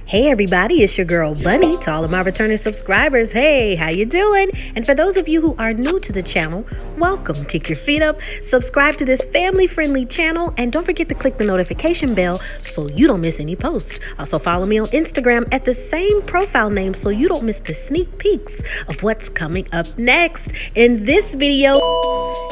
Hey everybody, it's your girl Bunny. To all of my returning subscribers, hey, how you doing? And for those of you who are new to the channel, welcome. Kick your feet up, subscribe to this family-friendly channel, and don't forget to click the notification bell so you don't miss any posts. Also follow me on Instagram at the same profile name so you don't miss the sneak peeks of what's coming up next. In this video,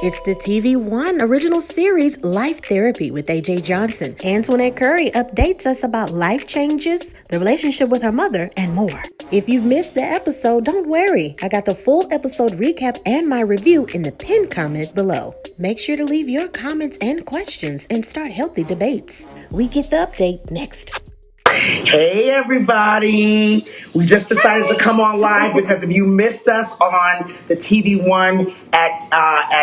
it's the TV One original series, Life Therapy with AJ Johnson. Antonette Currie updates us about life changes, the relationship with her mother, and more. If you've missed the episode, don't worry. I got the full episode recap and my review in the pinned comment below. Make sure to leave your comments and questions and start healthy debates. We get the update next. Hey everybody! We just decided to come on live because if you missed us on the TV One at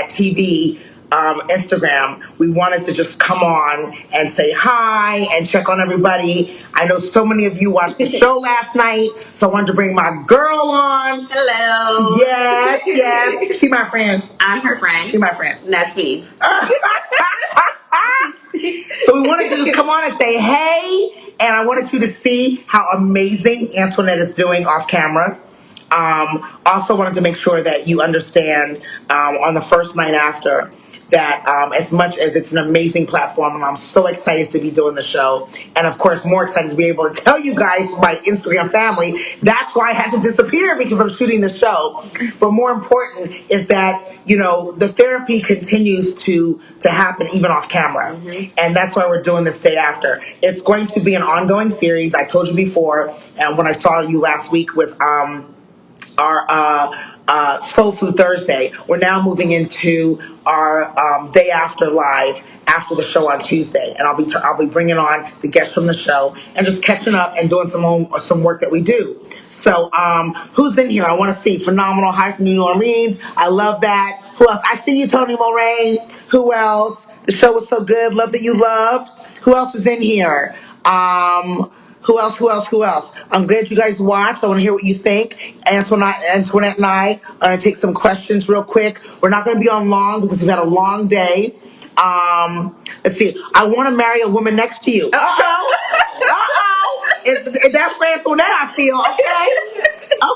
TV Instagram, we wanted to just come on and say hi and check on everybody. I know so many of you watched the show last night, so I wanted to bring my girl on. Hello. Yes. She my friend. I'm her friend. She my friend. That's me. So we wanted to just come on and say hey. And I wanted you to see how amazing Antoinette is doing off camera. Also wanted to make sure that you understand on the first night after that as much as it's an amazing platform, and I'm so excited to be doing the show, and of course more excited to be able to tell you guys, my Instagram family, that's why I had to disappear, because I'm shooting the show. But more important is that, you know, the therapy continues to happen even off camera. And that's why we're doing this day after. It's going to be an ongoing series. I told you before, and when I saw you last week with our Soul Food Thursday, we're now moving into our day after live after the show on Tuesday, and I'll be bringing on the guests from the show and just catching up and doing some work that we do. So who's in here? I want to see. Phenomenal. Hi from New Orleans. I love that. Who else? I see you, Tony Moraine. Who else? The show was so good. Love that you loved. Who else is in here? Who else? I'm glad you guys watched. I want to hear what you think. Antoinette and I are going to take some questions real quick. We're not going to be on long because we've had a long day. Let's see. I want to marry a woman next to you. Uh-oh. That's for Antoinette, I feel.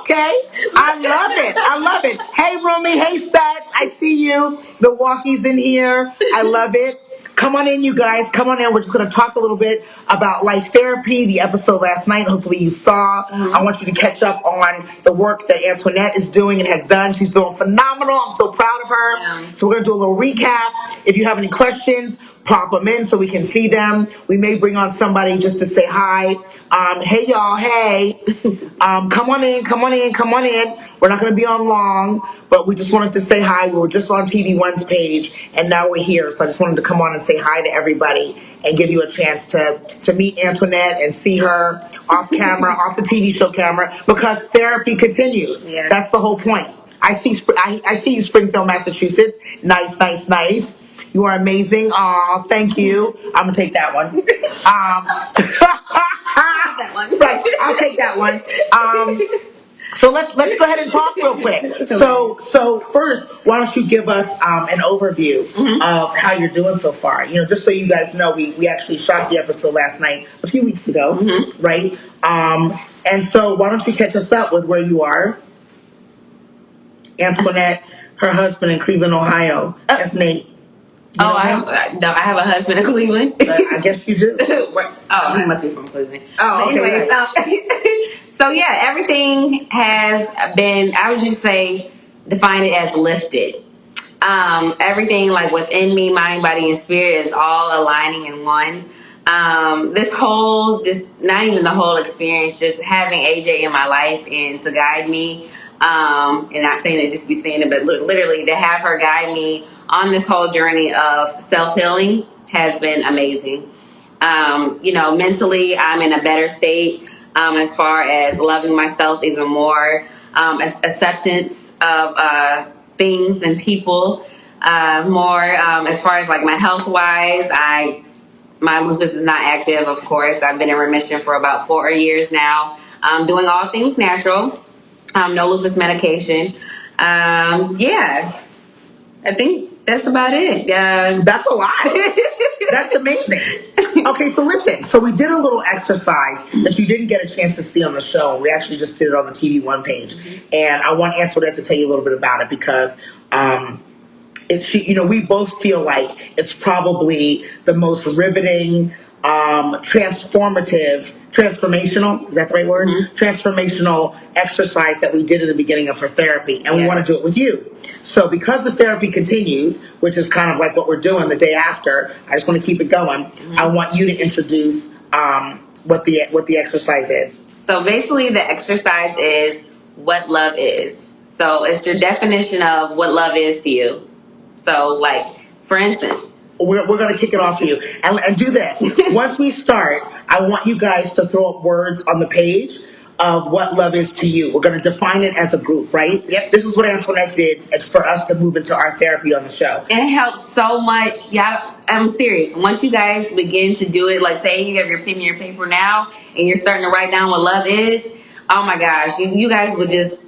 Okay. I love it. Hey, Romy. Hey, Studs. I see you. Milwaukee's in here. I love it. Come on in, you guys. Come on in. We're just going to talk a little bit about life therapy, the episode last night. Hopefully you saw. I want you to catch up on the work that Antoinette is doing and has done. She's doing phenomenal. I'm so proud of her. Yeah. So we're going to do a little recap. If you have any questions, pop them in so we can see them. We may bring on somebody just to say hi. Hey, y'all. Hey. Come on in. We're not going to be on long, but we just wanted to say hi. We were just on TV One's page, and now we're here. So I just wanted to come on and say hi to everybody and give you a chance to meet Antoinette and see her off camera, off the TV show camera, because therapy continues. Yes. That's the whole point. I see you, Springfield, Massachusetts. Nice. You are amazing. Aw, thank you. I'm gonna take that one. Right, I'll take that one. So let's go ahead and talk real quick. So first, why don't you give us an overview of how you're doing so far? You know, just so you guys know, we actually shot the episode last night a few weeks ago, right? And so why don't you catch us up with where you are? Antoinette, her husband in Cleveland, Ohio. That's Nate. I have a husband in Cleveland. I guess you do. He must be from Cleveland. Oh, okay. Anyways, right. So yeah, everything has been, I would just say, define it as lifted. Everything like within me, mind, body, and spirit is all aligning in one. This whole, just not even the whole experience, just having AJ in my life and to guide me, and not saying it just be saying it, but literally to have her guide me on this whole journey of self-healing has been amazing. Mentally, I'm in a better state as far as loving myself even more, acceptance of things and people more, as far as like my health-wise. My lupus is not active, of course. I've been in remission for about 4 years now. Doing all things natural. No lupus medication. I think that's about it. That's a lot. That's amazing. Okay, so listen. So we did a little exercise that you didn't get a chance to see on the show. We actually just did it on the TV One page, and I want Antoinette to tell you a little bit about it because we both feel like it's probably the most riveting, transformational, is that the right word? Mm-hmm. Transformational exercise that we did at the beginning of her therapy, and we want to do it with you. So because the therapy continues, which is kind of like what we're doing the day after, I just want to keep it going. Mm-hmm. I want you to introduce what the exercise is. So basically the exercise is what love is. So it's your definition of what love is to you. So, like, for instance, we're going to kick it off for you. And do this. Once we start, I want you guys to throw up words on the page of what love is to you. We're going to define it as a group, right? Yep. This is what Antoinette did for us to move into our therapy on the show. And it helps so much. Yeah, I'm serious. Once you guys begin to do it, like say you have your pen and your paper now, and you're starting to write down what love is, oh my gosh, you guys would just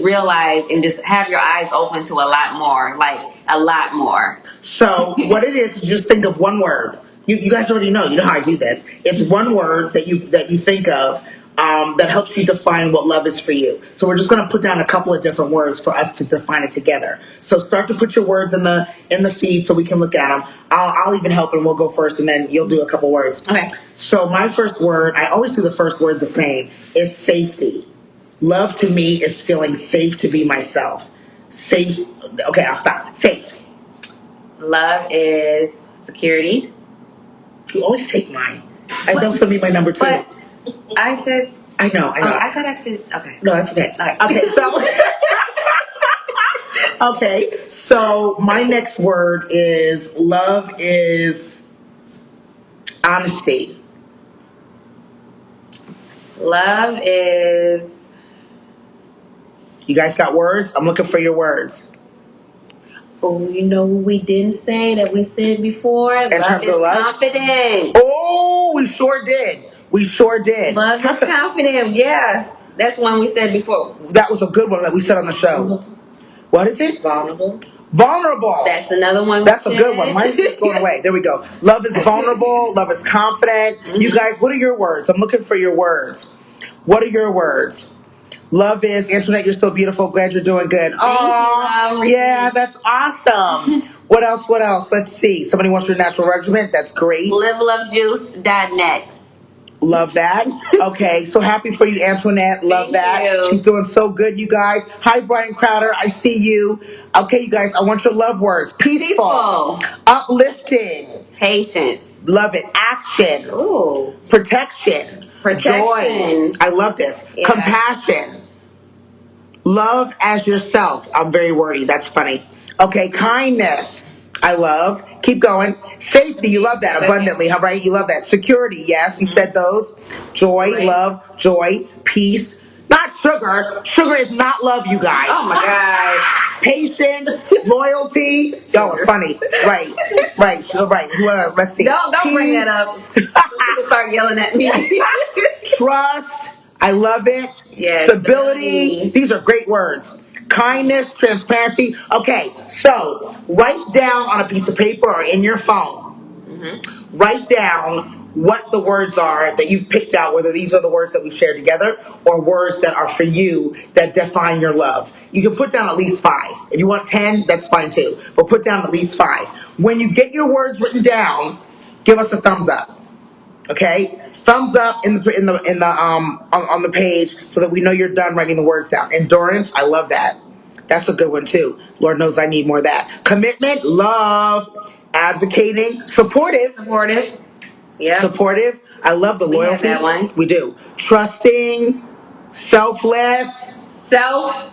realize and just have your eyes open to a lot more, like a lot more. So what it is just think of one word. You guys already know. You know how I do this. It's one word that you think of that helps you define what love is for you. So we're just going to put down a couple of different words for us to define it together. So start to put your words in the feed so we can look at them. I'll even help and we'll go first and then you'll do a couple words. Okay. So my first word, I always do the first word the same, is safety. Love to me is feeling safe to be myself. Safe. Okay, I'll stop. Safe. Love is security. You always take mine. I know it's going to be my number 2. But I said... I know. Oh, I thought I said... Okay. No, that's okay. Right. Okay, so... Okay, so my next word is love is honesty. Love is... You guys got words? I'm looking for your words. Oh, you know what we didn't say that we said before? In terms of love? Confident. Oh, we sure did. We sure did. Love is confident. Yeah. That's one we said before. That was a good one that we said on the show. What is it? Vulnerable. Vulnerable. That's another one. That's a good one. Mine's just going away. There we go. Love is vulnerable. Love is confident. Mm-hmm. You guys, what are your words? I'm looking for your words. What are your words? Love is, Antoinette, you're so beautiful. Glad you're doing good. Thank you. Yeah, that's awesome. What else? Let's see. Somebody wants your natural regiment. That's great. LiveLoveJuice.net. Love that. Okay, so happy for you, Antoinette. Love that. You. She's doing so good, you guys. Hi, Brian Crowder. I see you. Okay, you guys, I want your love words. Peaceful. Uplifting. Patience. Love it. Action. Ooh. Protection. Joy. I love this. Yeah. Compassion. Love as yourself. I'm very wordy. That's funny. Okay, kindness. I love. Keep going. Safety. You love that. Abundantly. How right? You love that. Security. Yes, we said those. Joy. Right. Love. Joy. Peace. Not sugar. Sugar is not love, you guys. Oh my gosh. Patience. Loyalty. Y'all are funny. Right. You're right. Let's see. Don't bring that up. People start yelling at me. Trust. I love it. Yes, stability. These are great words. Kindness, transparency. Okay, so write down on a piece of paper or in your phone. Mm-hmm. Write down what the words are that you picked out, whether these are the words that we've shared together or words that are for you that define your love. You can put down at least 5. If you want 10, that's fine too. But put down at least 5. When you get your words written down, give us a thumbs up. Okay? Thumbs up on the page so that we know you're done writing the words down. Endurance, I love that. That's a good one too. Lord knows I need more of that. Commitment, love, advocating, supportive. Yeah. Supportive. I love the loyalty. We have that one. We do. Trusting, selfless. Love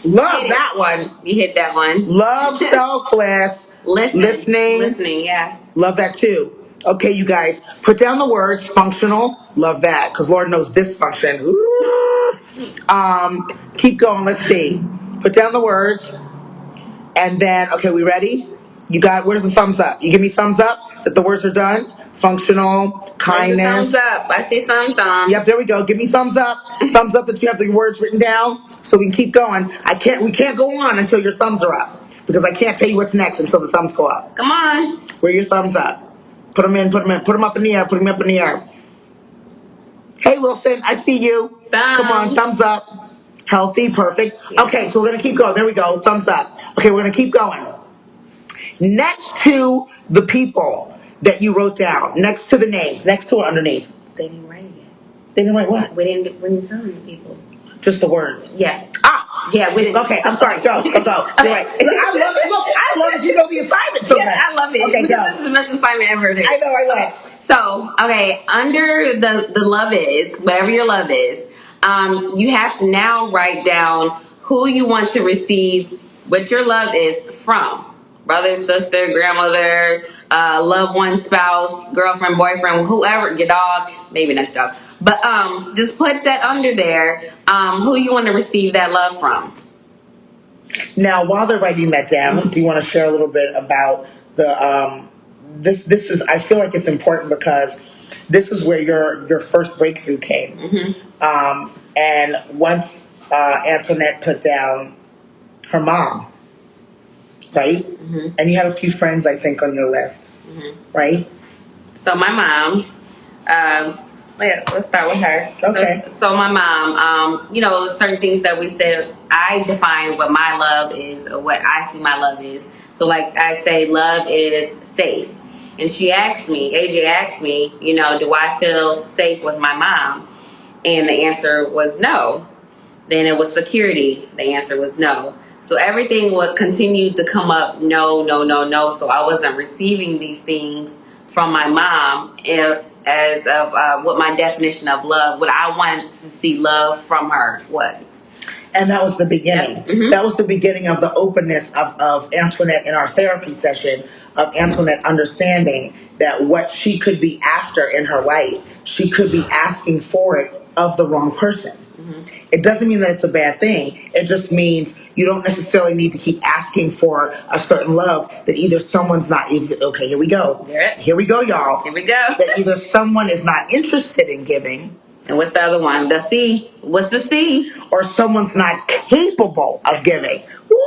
that one. You hit that one. Love, selfless. Listening, yeah. Love that too. Okay, you guys, put down the words functional. Love that, because Lord knows dysfunction. Ooh. Keep going. Let's see. Put down the words. And then, okay, we ready? You got, where's the thumbs up? You give me thumbs up that the words are done? Functional, kindness. Thumbs up. I see some thumbs. Yep, there we go. Give me thumbs up. Thumbs up that you have the words written down so we can keep going. We can't go on until your thumbs are up because I can't tell you what's next until the thumbs go up. Come on. Where are your thumbs up? Put them in. Put them up in the air. Put them up in the air. Hey, Wilson, I see you. Come on, thumbs up. Healthy, perfect. Yeah. Okay, so we're going to keep going. There we go. Thumbs up. Okay, we're going to keep going. Next to the people that you wrote down, next to the names, next to or underneath? They didn't write it yet. They didn't write what? We didn't tell the people. Just the words. Yeah. Yeah, we didn't. Okay, I'm sorry. Go. You're right. I love it. Look, I love that you know the assignment so much. I love it. Okay, go. This is the best assignment ever. I know, I love it. So, okay, under the love is, whatever your love is, you have to now write down who you want to receive what your love is from. Brother, sister, grandmother, loved one, spouse, girlfriend, boyfriend, whoever, your dog, maybe not your dog. But just put that under there, who you want to receive that love from. Now, while they're writing that down, do you want to share a little bit about the this is, I feel like it's important because this is where your first breakthrough came. And once Antoinette put down her mom, right? And you had a few friends, I think, on your list, right? So my mom, let's start with her. Okay. So my mom, certain things that we said, I define what my love is or what I see my love is. So like I say, love is safe. And AJ asked me, do I feel safe with my mom? And the answer was no. Then it was security. The answer was no. So everything would continue to come up, no, no, no, no. So I wasn't receiving these things from my mom as of what my definition of love, what I wanted to see love from her was. And that was the beginning. Yep. That was the beginning of the openness of Antoinette in our therapy session, of Antoinette understanding that what she could be after in her life, she could be asking for it of the wrong person. It doesn't mean that it's a bad thing. It just means you don't necessarily need to keep asking for a certain love that either someone's not, okay, here we go. Here we go, y'all. Here we go. That either someone is not interested in giving. And what's the other one? The C. What's the C? Or someone's not capable of giving. Woo!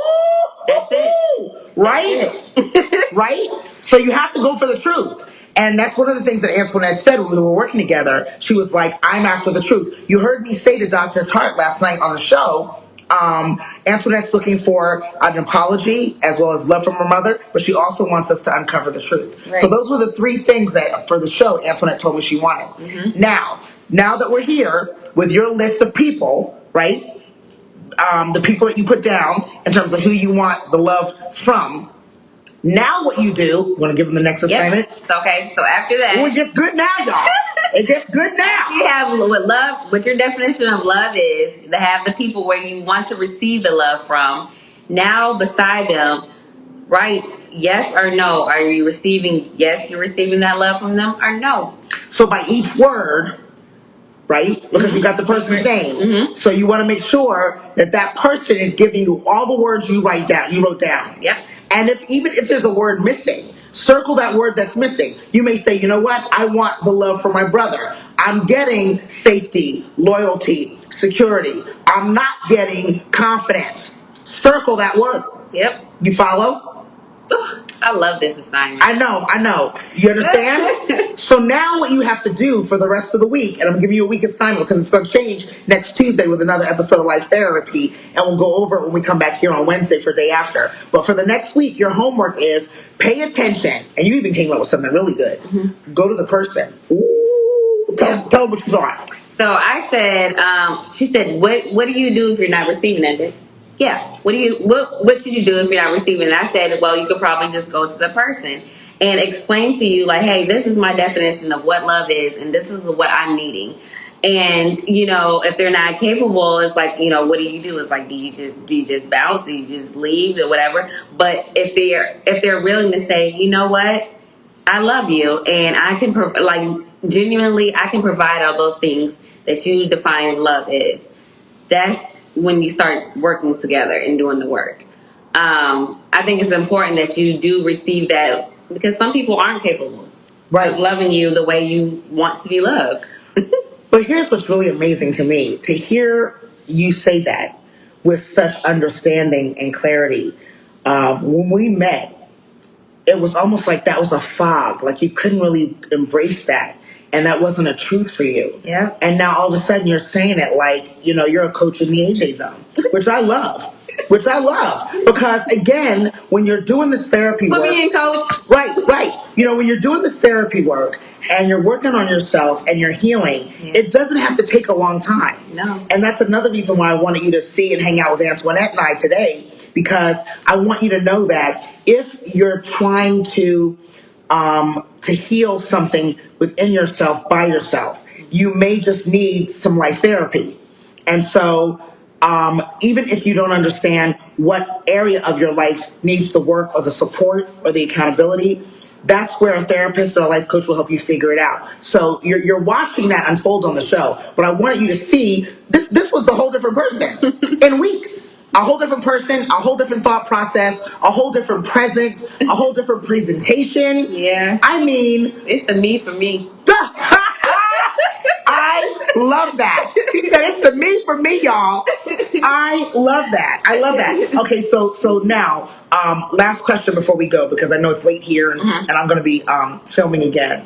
That's it. Right? That's it. Right? So you have to go for the truth. And that's one of the things that Antoinette said when we were working together. She was like, I'm after the truth. You heard me say to Dr. Tart last night on the show, Antoinette's looking for an apology as well as love from her mother, but she also wants us to uncover the truth. Right. So those were the three things that for the show Antoinette told me she wanted. Now that we're here with your list of people, right? The people that you put down in terms of who you want the love from. Now what you do, you want to give them the next assignment? Okay, so after that. Oh, it gets good now, y'all. It gets good now. You have what your definition of love is, to have the people where you want to receive the love from. Now beside them, right, yes or no, are you receiving, yes, you're receiving that love from them, or no? So by each word, right, because you got the person's name, so you want to make sure that that person is giving you all the words you wrote down. Yep. And even if there's a word missing, circle that word that's missing. You may say, you know what? I want the love for my brother. I'm getting safety, loyalty, security. I'm not getting confidence. Circle that word. Yep. You follow? I love this assignment. I know. You understand? So now what you have to do for the rest of the week, and I'm giving you a week assignment because it's going to change next Tuesday with another episode of Life Therapy, and we'll go over it when we come back here on Wednesday for day after. But for the next week, your homework is pay attention, and you even came up with something really good. Go to the person. Ooh, tell them what you thought. So I said, she said, what do you do if you're not receiving it? Yeah. What should you do if you're not receiving it? I said, well, you could probably just go to the person and explain to you, like, hey, this is my definition of what love is, and this is what I'm needing. And if they're not capable, it's like, what do you do? It's like, do you just bounce? Do you just leave or whatever? But if they're willing to say, you know what, I love you, and I can genuinely, I can provide all those things that you define love is. That's when you start working together and doing the work. I think it's important that you do receive that, because some people aren't capable of loving you the way you want to be loved. But here's what's really amazing to me, to hear you say that with such understanding and clarity. When we met, it was almost like that was a fog. Like you couldn't really embrace that. And that wasn't a truth for you. Yeah. And now all of a sudden you're saying it like, you're a coach in the AJ zone, which I love. Because again, when you're doing this therapy work. Put me in, coach. Right. When you're doing this therapy work and you're working on yourself and you're healing, it doesn't have to take a long time. No. And that's another reason why I wanted you to see and hang out with Antonette and I today, because I want you to know that if you're trying to heal something within yourself by yourself, you may just need some life therapy. And so even if you don't understand what area of your life needs the work or the support or the accountability, that's where a therapist or a life coach will help you figure it out. So you're watching that unfold on the show, but I wanted you to see this was a whole different person in weeks. A whole different person, a whole different thought process, a whole different presence, a whole different presentation. Yeah. I mean, it's the me for me. I love that. She said it's the me for me, y'all. I love that. Okay, so now, last question before we go, because I know it's late here and I'm going to be filming again.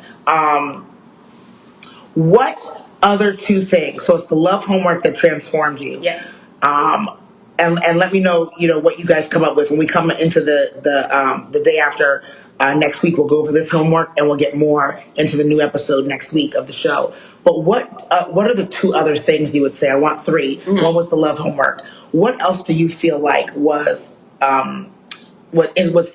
What other two things? So it's the love homework that transformed you. Yeah. And let me know, what you guys come up with when we come into the day after next week. We'll go over this homework and we'll get more into the new episode next week of the show. But what are the two other things you would say? I want three. One was the love homework. What else do you feel like was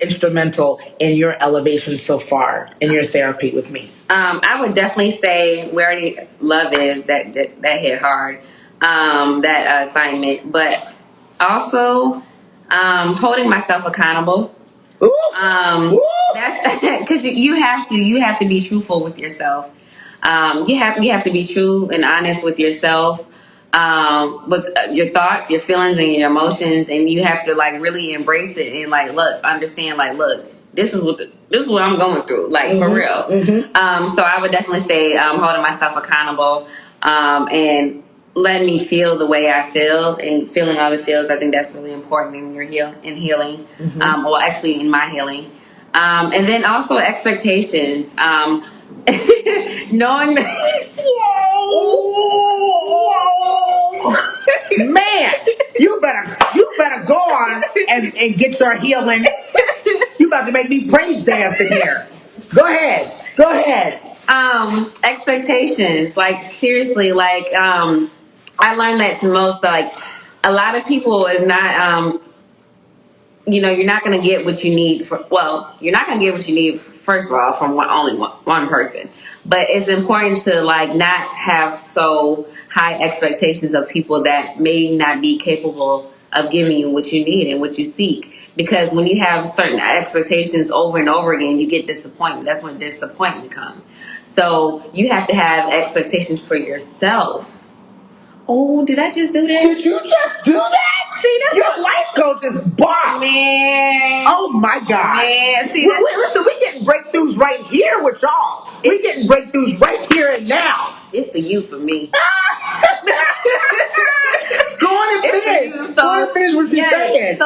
instrumental in your elevation so far in your therapy with me? I would definitely say where already love is that hit hard, that assignment, but also holding myself accountable. Ooh. That's because you have to be truthful with yourself. You have to be true and honest with yourself, with your thoughts, your feelings, and your emotions, and you have to really embrace it and understand look, this is what I'm going through, for real. So I would definitely say holding myself accountable, and letting me feel the way I feel and feeling all the feels. I think that's really important in your healing, or actually in my healing. And then also expectations. Knowing that. Man, you better go on and get your healing. You about to make me praise dance in here. Go ahead. Expectations. Seriously, I learned that the most. A lot of people is not. You're not going to get what you need. You're not going to get what you need. First of all, from only one person. But it's important to not have so high expectations of people that may not be capable of giving you what you need and what you seek. Because when you have certain expectations over and over again, you get disappointment. That's when disappointment comes. So you have to have expectations for yourself. Oh, did I just do that? Did you just do that? See, that's your life coach is boss. Man. Oh my God. Man, see, listen, we getting breakthroughs right here with y'all. We getting breakthroughs right here and now. It's the you for me. Go on and finish. Go on and finish what you're saying.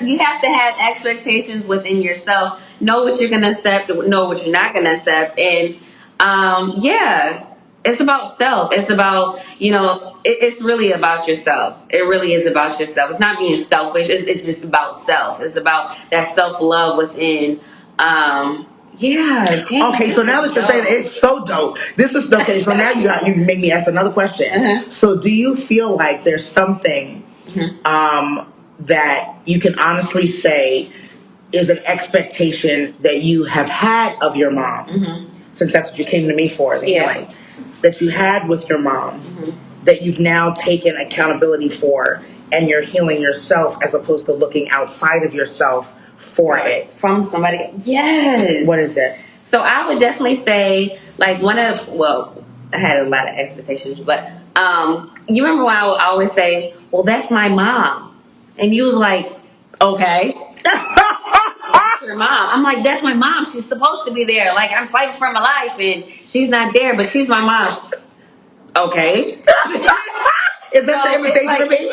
You have to have expectations within yourself. Know what you're gonna accept. Know what you're not gonna accept. And it's about self. It's about it's really about yourself. It really is about yourself. It's not being selfish. It's just about self. It's about that self-love within. Okay, so now that you're saying it's so dope. This is okay. So now you make me ask another question. So do you feel like there's something that you can honestly say is an expectation that you have had of your mom, since that's what you came to me for, the healing, that you had with your mom, that you've now taken accountability for, and you're healing yourself as opposed to looking outside of yourself for it from somebody? Yes. What is it? So I would definitely say I had a lot of expectations, but you remember when I would always say, well, that's my mom, and you were like, okay. That's your mom. I'm like, that's my mom. She's supposed to be there. I'm fighting for my life and she's not there, but she's my mom. Okay. Is that your invitation to me?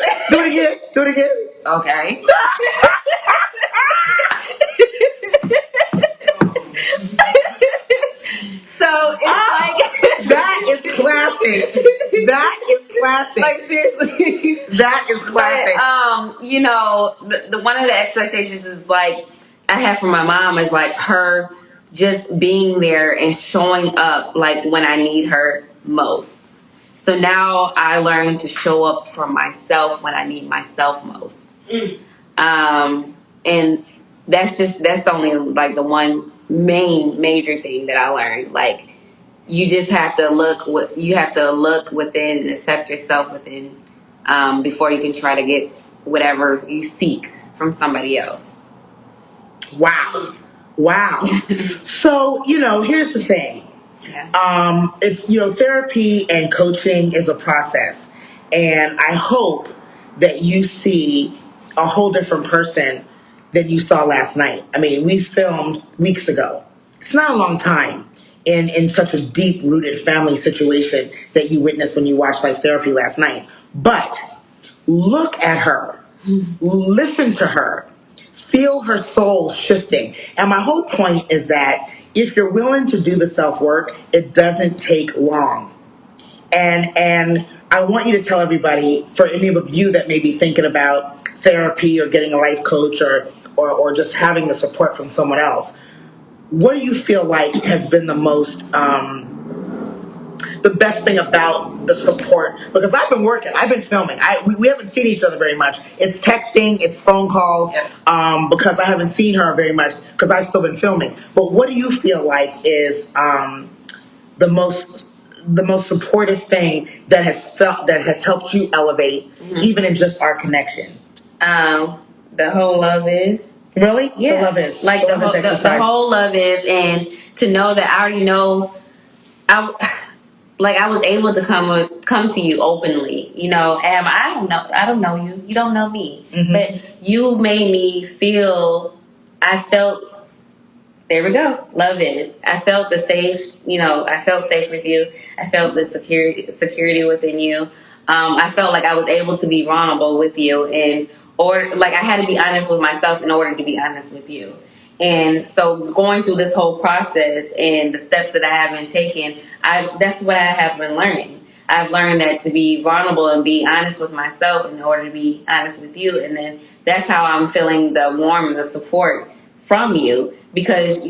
Do it again. Okay. So it's that is classic. That is classic. like seriously. That is classic. But you know, the one of the expectations is like I have from my mom is like her just being there and showing up like when I need her most. So now I learn to show up for myself when I need myself most. And that's the only like the one major thing that I learned. Like you just have to look within and accept yourself within before you can try to get whatever you seek from somebody else. Wow. So, here's the thing. Yeah. It's, therapy and coaching is a process. And I hope that you see a whole different person than you saw last night. I mean, we filmed weeks ago. It's not a long time in such a deep-rooted family situation that you witnessed when you watched like therapy last night. But look at her. Listen to her. Feel her soul shifting. And my whole point is that if you're willing to do the self-work, it doesn't take long. And I want you to tell everybody, for any of you that may be thinking about therapy or getting a life coach or just having the support from someone else, what do you feel like has been the best thing about the support? Because I've been working, I've been filming. We haven't seen each other very much. It's texting, it's phone calls, because I haven't seen her very much because I've still been filming. But what do you feel like is the most supportive thing that has helped you elevate, even in just our connection? The whole love is. Really? Yeah. The love is. Like the whole love is, and to know that I already know I was able to come to you openly, and I don't know you. You don't know me. Mm-hmm. But you made me feel, I felt, there we go. Love is. I felt the safe, I felt safe with you. I felt the security within you. I felt like I was able to be vulnerable with you, or like I had to be honest with myself in order to be honest with you. And so going through this whole process and the steps that I have been taking, that's what I have been learning. I've learned that to be vulnerable and be honest with myself in order to be honest with you. And then that's how I'm feeling the warmth and the support from you, because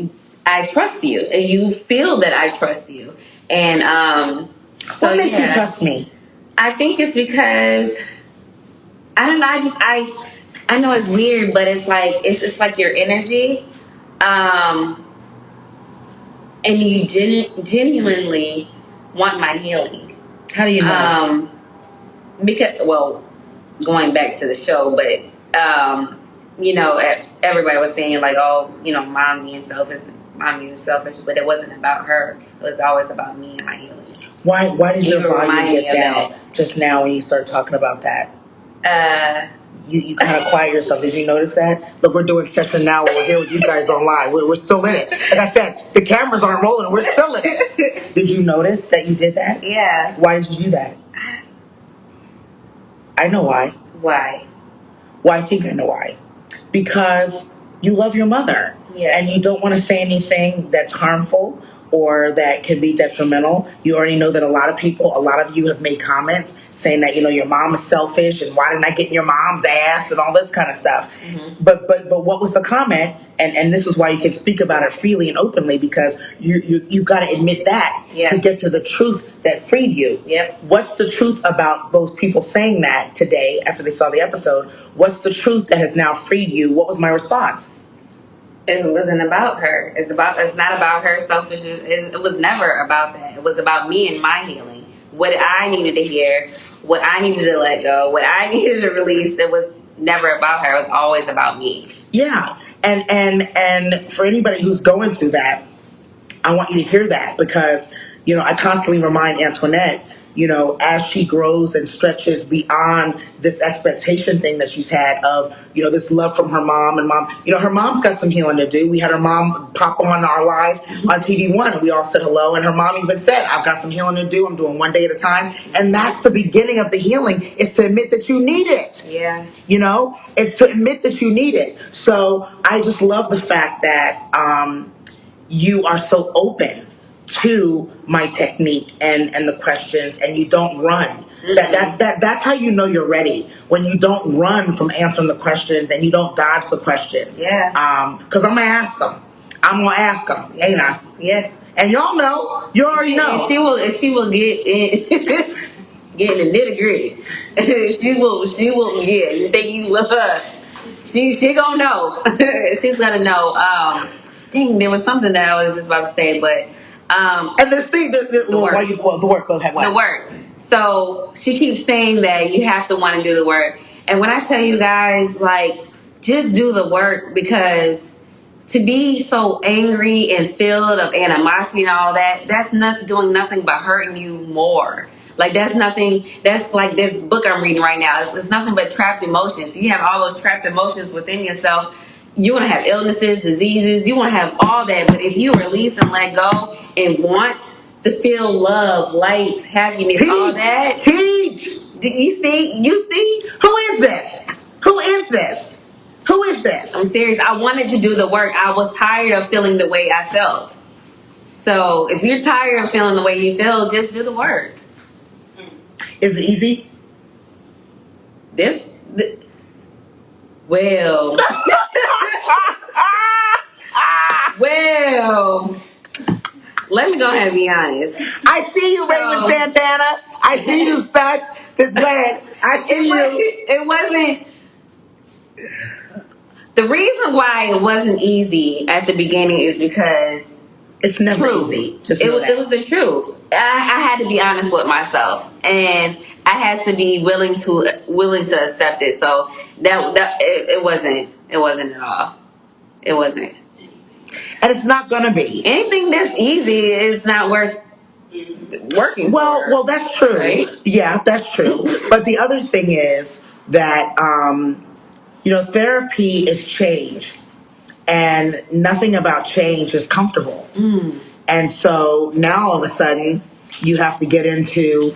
I trust you and you feel that I trust you. And what makes you trust me? I think it's because I don't know. I know it's weird, but it's like your energy, and you genuinely want my healing. How do you know? Because going back to the show, but everybody was saying like, oh, mom being selfish, but it wasn't about her. It was always about me and my healing. Why did your volume get down that just now when you started talking about that? You kind of quiet yourself. Did you notice that? Look, we're doing session now. We're here with you guys on live. We're still in it. Like I said, the cameras aren't rolling. We're still in it. Did you notice that you did that? Yeah. Why did you do that? I know why. Why? Well, I think I know why. Because you love your mother. Yeah. And you don't want to say anything that's harmful or that can be detrimental. You already know that a lot of you have made comments saying that, your mom is selfish and why didn't I get in your mom's ass and all this kind of stuff. Mm-hmm. But what was the comment? And this is why you can speak about it freely and openly, because you've got to admit that to get to the truth that freed you. Yep. What's the truth about those people saying that today after they saw the episode? What's the truth that has now freed you? What was my response? It wasn't about her. It's not about her selfishness. It was never about that. It was about me and my healing. What I needed to hear, what I needed to let go, what I needed to release. It was never about her. It was always about me. Yeah. And for anybody who's going through that, I want you to hear that, because, I constantly remind Antonette, as she grows and stretches beyond this expectation thing that she's had of, this love from her mom and mom. Her mom's got some healing to do. We had her mom pop on our live on TV One and we all said hello. And her mom even said, I've got some healing to do. I'm doing one day at a time. And that's the beginning of the healing, is to admit that you need it. Yeah. It's to admit that you need it. So I just love the fact that you are so open to my technique and the questions, and you don't run. That's how you know you're ready, when you don't run from answering the questions and you don't dodge the questions. Yeah. Because I'm gonna ask them. Ain't I? Yes. And y'all know, you already know. If she will get in, get in the nitty gritty. She will. Yeah, you think you love her? She gonna know. She's gonna know. Dang, there was something that I was just about to say, but And this thing, the work. The work. Go ahead. What? The work. So she keeps saying that you have to want to do the work, and when I tell you guys, like, just do the work, because to be so angry and filled of animosity and all that, that's not doing nothing but hurting you more. Like, that's nothing, that's like this book I'm reading right now. It's nothing but trapped emotions. You have all those trapped emotions within yourself. You're going to have illnesses, diseases. You want to have all that. But if you release and let go and want to feel love, light, happiness, all that. Teach. You see? Who is this? Who is this? Who is this? I'm serious. I wanted to do the work. I was tired of feeling the way I felt. So if you're tired of feeling the way you feel, just do the work. Is it easy? Well, let me go ahead and be honest. I see you, Raymond Santana. I see you, Stutz. I see you. It wasn't. The reason why it wasn't easy at the beginning is because it's never easy. It was the truth. I had to be honest with myself, and I had to be willing to accept it. So it wasn't at all. It wasn't. And it's not gonna be. Anything that's easy is not worth working for. Well, that's true. Right? Yeah, that's true. But the other thing is that therapy is change, and nothing about change is comfortable. And so now all of a sudden you have to get into,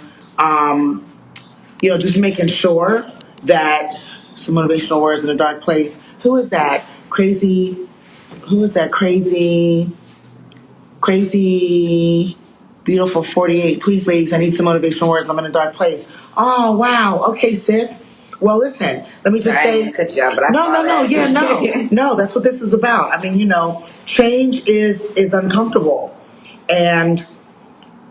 just making sure that some motivational words in a dark place. Who is that crazy? Beautiful 48. Please, ladies, I need some motivational words. I'm in a dark place. Oh, wow. Okay, sis. Well, listen, let me just say. Cut you off, but No, that's what this is about. I mean, change is uncomfortable. And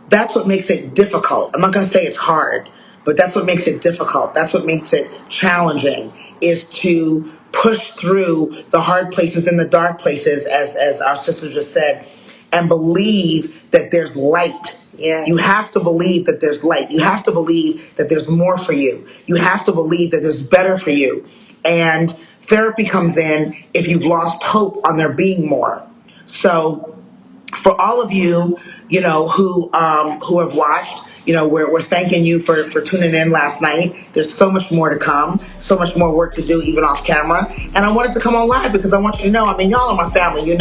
that's what makes it difficult. I'm not going to say it's hard, but that's what makes it difficult. That's what makes it challenging, is to push through the hard places and the dark places, as our sister just said, and believe that there's light. Yes. You have to believe that there's light. You have to believe that there's more for you. You have to believe that there's better for you. And therapy comes in if you've lost hope on there being more. So for all of you, who have watched, we're thanking you for tuning in last night. There's so much more to come, so much more work to do, even off camera. And I wanted to come on live because I want you to know, y'all are my family,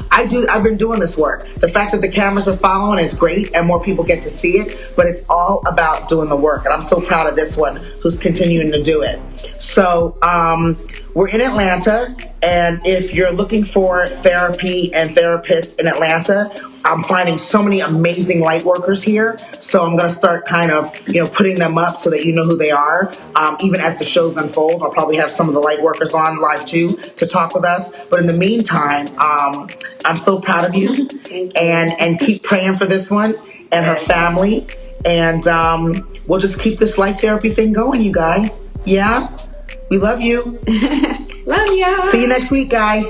I've been doing this work. The fact that the cameras are following is great and more people get to see it, but it's all about doing the work. And I'm so proud of this one who's continuing to do it. So, we're in Atlanta, and if you're looking for therapy and therapists in Atlanta, I'm finding so many amazing light workers here. So I'm going to start kind of, putting them up so that you know who they are. Even as the shows unfold, I'll probably have some of the light workers on live too to talk with us. But in the meantime, I'm so proud of you, and keep praying for this one and her family. And we'll just keep this life therapy thing going, you guys. Yeah? We love you. Love y'all. See you next week, guys.